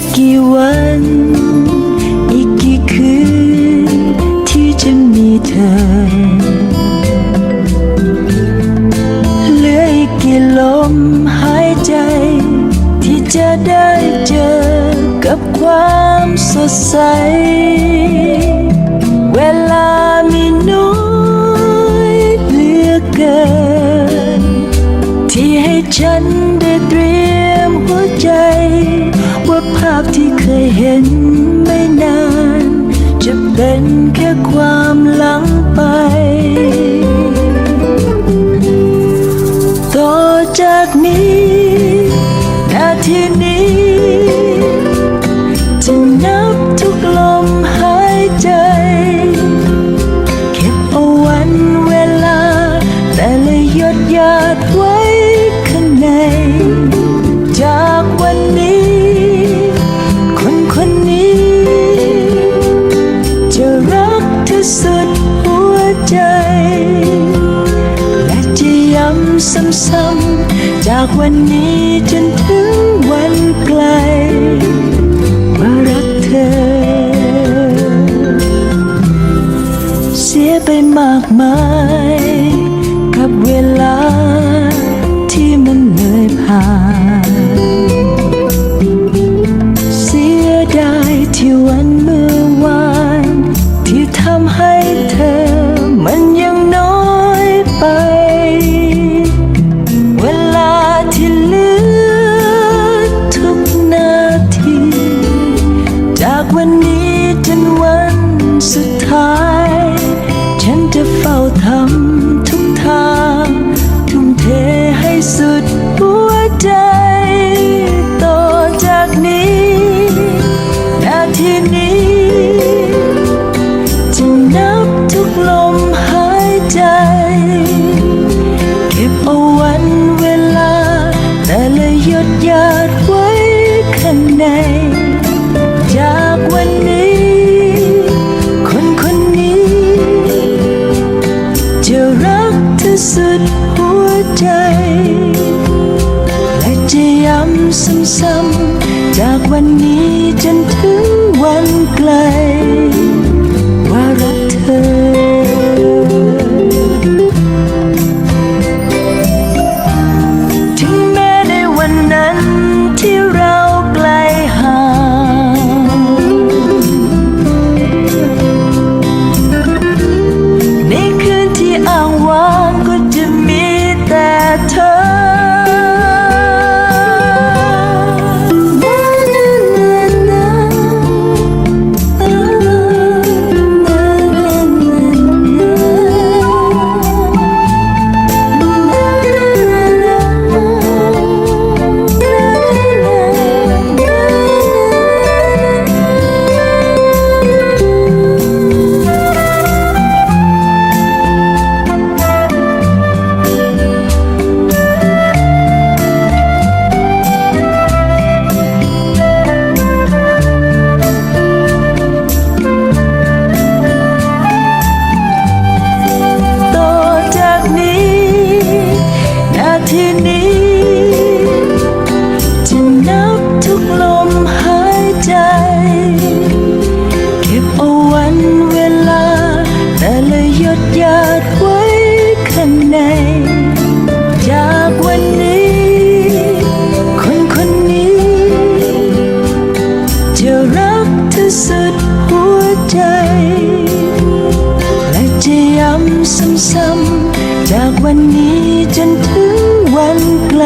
กกี่วันอีกกี่คืนที่จะมีเธอเหลืออีกกี่ลมหายใจที่จะได้เจอกับความสดใสเวลามีน้อยเหลือเกินที่ให้ฉันได้เตรียมหัวใจว่าภาพที่เคยเห็นไม่นานจะเป็นแค่ความหลังไปต่อจากนี้นาทีนี้จะนับทุกลมหายใจเก็บเอาวันเวลาแต่ละหยดหยาดไว้ข้างในจากวันนี้คนคนนี้จะรักเธอสุดหัวใจและจะย้ำซ้ำๆจากวันนี้จนถึงวันไกลว่ารักเธอเสียไปมากมายกับเวลาที่มันเลยผ่านเสียดายที่วันเมื่อวานที่ทำให้เธอมันยังน้อยไปเวลาที่เหลือทุกนาทีจากวันนี้จนวันสุดท้ายฉันจะเฝ้าทำทุกทางทุ่มเทให้สุดหัวใจต่อจากนี้นาทีนี้จะนับทุกลมหายใจเก็บเอาวันเวลาแต่ละหยดหยาดไว้ข้างในจากวันนี้คนคนนี้จะรักเธอสุดหัวใจและจะย้ำซ้ำๆจากวันนี้จนถึงวันไกลว่ารักเธอถึงแม้ในวันนั้นที่เราไกลห่างในคืนที่อ้างว้างก็จะมีแต่เธอทีนี้จะนับทุกลมหายใจเก็บเอาวันเวลาแต่ละหยดหยาดไว้ข้างในจากวันนี้คนคนนี้จะรักเธอสุดหัวใจและจะย้ำซ้ำๆจากวันนี้จนถึงวันไกล